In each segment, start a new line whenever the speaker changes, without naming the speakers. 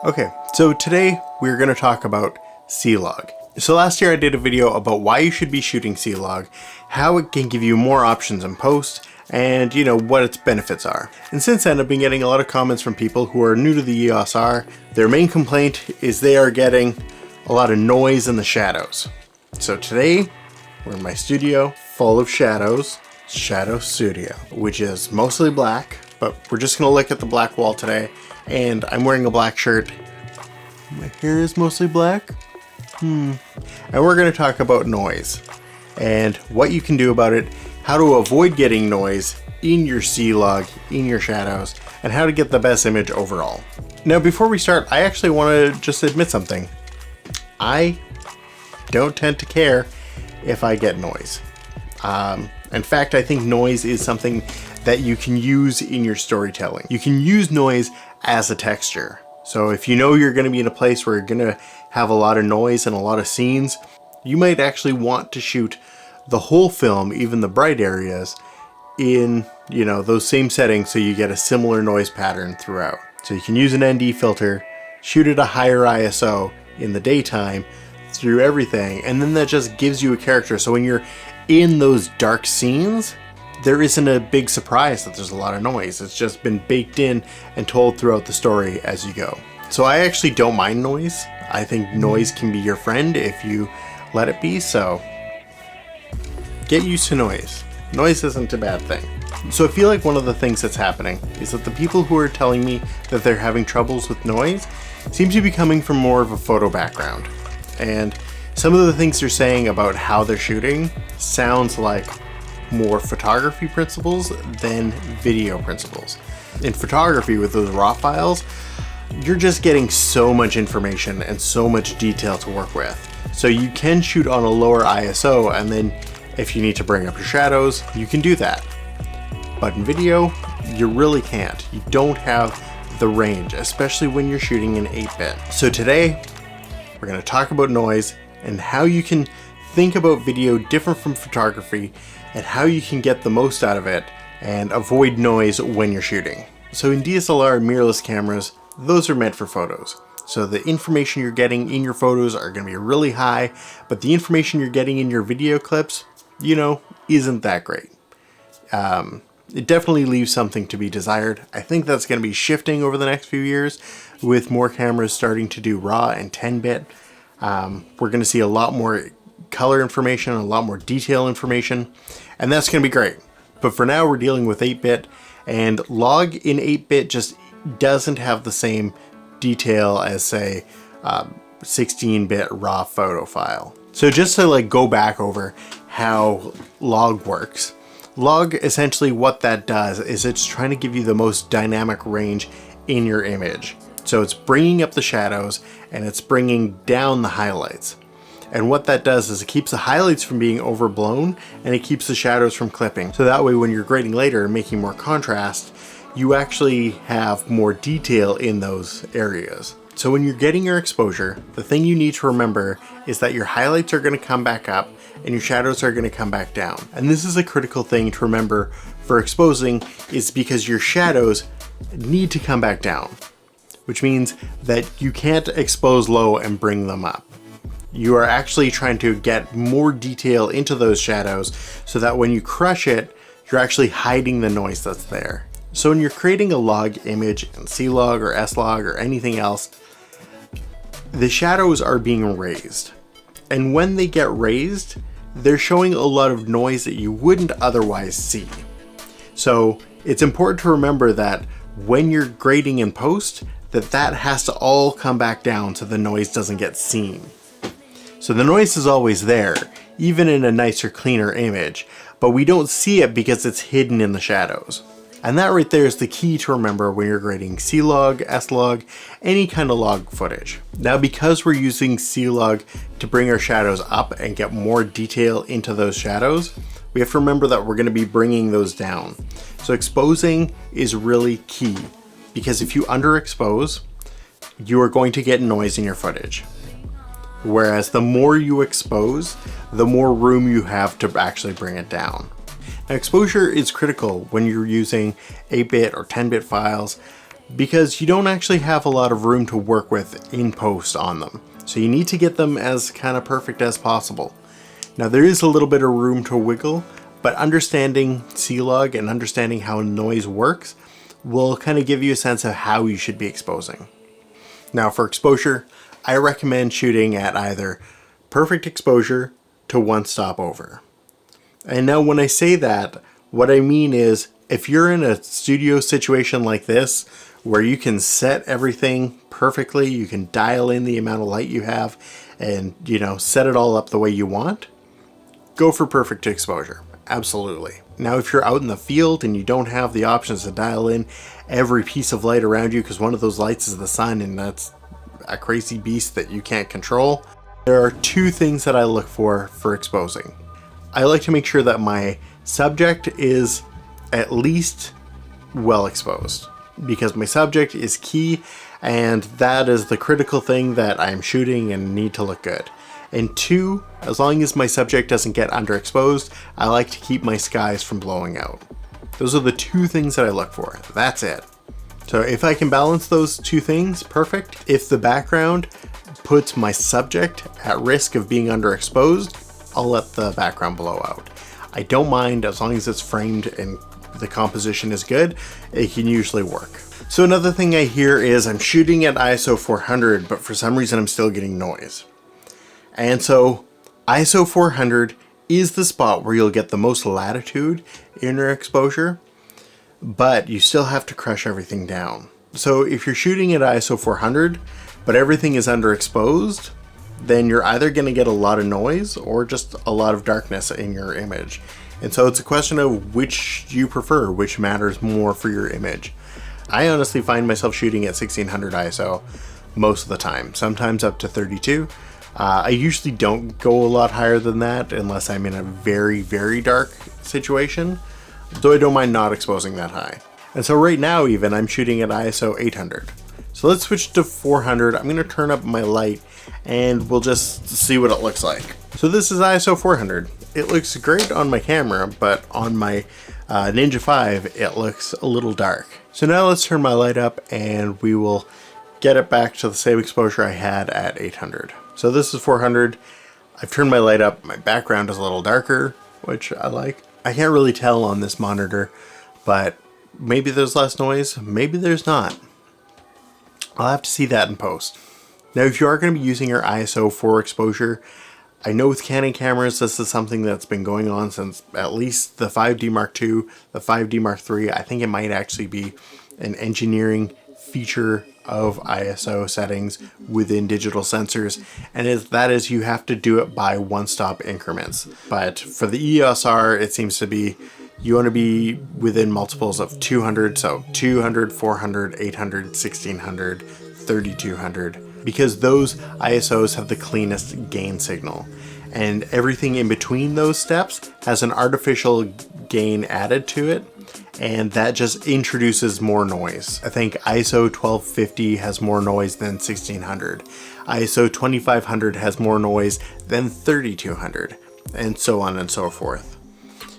Okay, so today we're going to talk about C-Log. So last year I did a video about why you should be shooting C-Log, how it can give you more options in post, and what its benefits are. And since then I've been getting a lot of comments from people who are new to the EOS R. Their main complaint is they are getting a lot of noise in the shadows. So today we're in my studio full of shadows, Shadow Studio, which is mostly black, but we're just going to look at the black wall today. And I'm wearing a black shirt. My hair is mostly black. And we're going to talk about noise and what you can do about it, how to avoid getting noise in your C-Log, in your shadows, and how to get the best image overall. Now, before we start, I actually want to just admit something. I don't tend to care if I get noise. In fact, I think noise is something that you can use in your storytelling. You can use noise as a texture. So if you know you're going to be in a place where you're going to have a lot of noise and a lot of scenes, you might actually want to shoot the whole film, even the bright areas, in those same settings so you get a similar noise pattern throughout. So you can use an ND filter, shoot at a higher ISO in the daytime through everything, and then that just gives you a character. So when you're in those dark scenes, there isn't a big surprise that there's a lot of noise. It's just been baked in and told throughout the story as you go. So I actually don't mind noise. I think noise can be your friend if you let it be, so get used to noise. Noise isn't a bad thing. So I feel like one of the things that's happening is that the people who are telling me that they're having troubles with noise seem to be coming from more of a photo background. And some of the things they're saying about how they're shooting sounds like more photography principles than video principles. In photography, with those raw files, you're just getting so much information and so much detail to work with. So you can shoot on a lower ISO, and then if you need to bring up your shadows, you can do that. But in video, you really can't. You don't have the range, especially when you're shooting in 8-bit. So today, we're going to talk about noise and how you can think about video different from photography and how you can get the most out of it and avoid noise when you're shooting. So in DSLR mirrorless cameras, those are meant for photos. So the information you're getting in your photos are going to be really high, but the information you're getting in your video clips, isn't that great. It definitely leaves something to be desired. I think that's going to be shifting over the next few years with more cameras starting to do RAW and 10-bit. We're going to see a lot more color information, a lot more detail information, and that's going to be great. But for now, we're dealing with 8-bit, and log in 8-bit just doesn't have the same detail as, say, 16-bit raw photo file. So just to go back over how log works, log, essentially what that does is it's trying to give you the most dynamic range in your image. So it's bringing up the shadows and it's bringing down the highlights. And what that does is it keeps the highlights from being overblown and it keeps the shadows from clipping. So that way when you're grading later and making more contrast, you actually have more detail in those areas. So when you're getting your exposure, the thing you need to remember is that your highlights are going to come back up and your shadows are going to come back down. And this is a critical thing to remember for exposing, is because your shadows need to come back down, which means that you can't expose low and bring them up. You are actually trying to get more detail into those shadows so that when you crush it, you're actually hiding the noise that's there. So when you're creating a log image in C-Log or S-Log or anything else, the shadows are being raised. And when they get raised, they're showing a lot of noise that you wouldn't otherwise see. So it's important to remember that when you're grading in post, that has to all come back down so the noise doesn't get seen. So the noise is always there, even in a nicer, cleaner image, but we don't see it because it's hidden in the shadows. And that right there is the key to remember when you're grading C-Log, S-Log, any kind of log footage. Now, because we're using C-Log to bring our shadows up and get more detail into those shadows, we have to remember that we're going to be bringing those down. So exposing is really key, because if you underexpose, you are going to get noise in your footage. Whereas the more you expose, the more room you have to actually bring it down. Now, exposure is critical when you're using 8-bit or 10-bit files because you don't actually have a lot of room to work with in post on them. So you need to get them as kind of perfect as possible. Now there is a little bit of room to wiggle, but understanding C-Log and understanding how noise works will kind of give you a sense of how you should be exposing. Now for exposure, I recommend shooting at either perfect exposure to one stop over. And now when I say that, what I mean is if you're in a studio situation like this, where you can set everything perfectly, you can dial in the amount of light you have and, set it all up the way you want, go for perfect exposure. Absolutely. Now, if you're out in the field and you don't have the options to dial in every piece of light around you, because one of those lights is the sun and that's a crazy beast that you can't control, there are two things that I look for exposing. I like to make sure that my subject is at least well exposed, because my subject is key and that is the critical thing that I'm shooting and need to look good. And two, as long as my subject doesn't get underexposed, I like to keep my skies from blowing out. Those are the two things that I look for. That's it. So if I can balance those two things, perfect. If the background puts my subject at risk of being underexposed, I'll let the background blow out. I don't mind as long as it's framed and the composition is good, it can usually work. So another thing I hear is I'm shooting at ISO 400, but for some reason I'm still getting noise. And so ISO 400 is the spot where you'll get the most latitude in your exposure, but you still have to crush everything down. So if you're shooting at ISO 400, but everything is underexposed, then you're either going to get a lot of noise or just a lot of darkness in your image. And so it's a question of which you prefer, which matters more for your image. I honestly find myself shooting at 1600 ISO most of the time, sometimes up to 32. I usually don't go a lot higher than that unless I'm in a very, very dark situation, though I don't mind not exposing that high. And so right now even I'm shooting at ISO 800. So let's switch to 400. I'm going to turn up my light and we'll just see what it looks like. So this is ISO 400. It looks great on my camera, but on my Ninja 5, it looks a little dark. So now let's turn my light up and we will get it back to the same exposure I had at 800. So this is 400. I've turned my light up. My background is a little darker, which I like. I can't really tell on this monitor, but maybe there's less noise, maybe there's not. I'll have to see that in post. Now, if you are going to be using your ISO for exposure, I know with Canon cameras, this is something that's been going on since at least the 5D Mark II, the 5D Mark III. I think it might actually be an engineering feature of ISO settings within digital sensors, and that is you have to do it by one-stop increments. But for the EOS R, it seems to be you want to be within multiples of 200, so 200, 400, 800, 1600, 3200, because those ISOs have the cleanest gain signal. And everything in between those steps has an artificial gain added to it, and that just introduces more noise. I think ISO 1250 has more noise than 1600. ISO 2500 has more noise than 3200, and so on and so forth.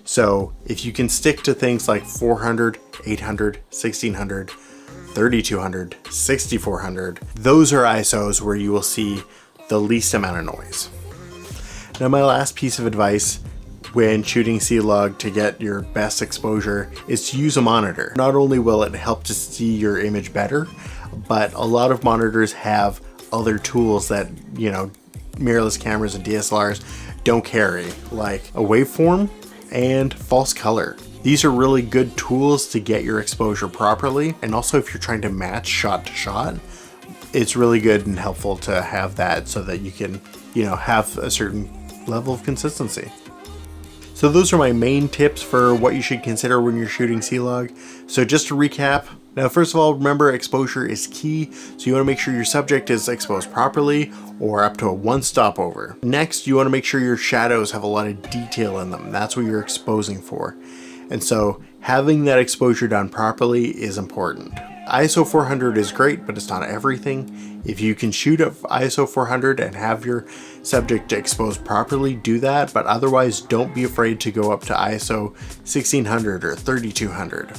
So if you can stick to things like 400, 800, 1600, 3200, 6400, those are ISOs where you will see the least amount of noise. Now my last piece of advice when shooting C-Log to get your best exposure is to use a monitor. Not only will it help to see your image better, but a lot of monitors have other tools that, mirrorless cameras and DSLRs don't carry, like a waveform and false color. These are really good tools to get your exposure properly, and also if you're trying to match shot to shot, it's really good and helpful to have that so that you can, have a certain level of consistency. So those are my main tips for what you should consider when you're shooting C-Log. So just to recap, now first of all, remember exposure is key, so you want to make sure your subject is exposed properly or up to a one stop over. Next, you want to make sure your shadows have a lot of detail in them. That's what you're exposing for. And so having that exposure done properly is important. ISO 400 is great, but it's not everything. If you can shoot at ISO 400 and have your subject exposed properly, do that, but otherwise don't be afraid to go up to ISO 1600 or 3200.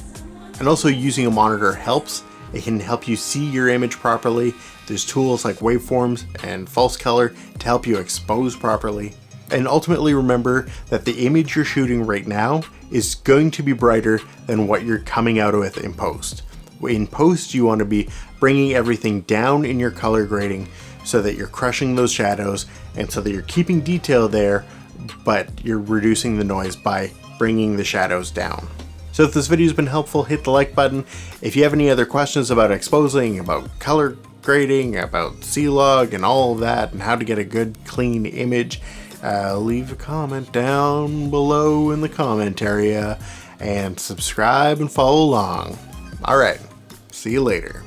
And also using a monitor helps, It can help you see your image properly. There's tools like waveforms and false color to help you expose properly. And ultimately remember that the image you're shooting right now is going to be brighter than what you're coming out with in post. In post, you want to be bringing everything down in your color grading so that you're crushing those shadows and so that you're keeping detail there, but you're reducing the noise by bringing the shadows down. So if this video has been helpful, hit the like button. If you have any other questions about exposing, about color grading, about C-Log and all of that, and how to get a good clean image, leave a comment down below in the comment area and subscribe and follow along. Alright, see you later.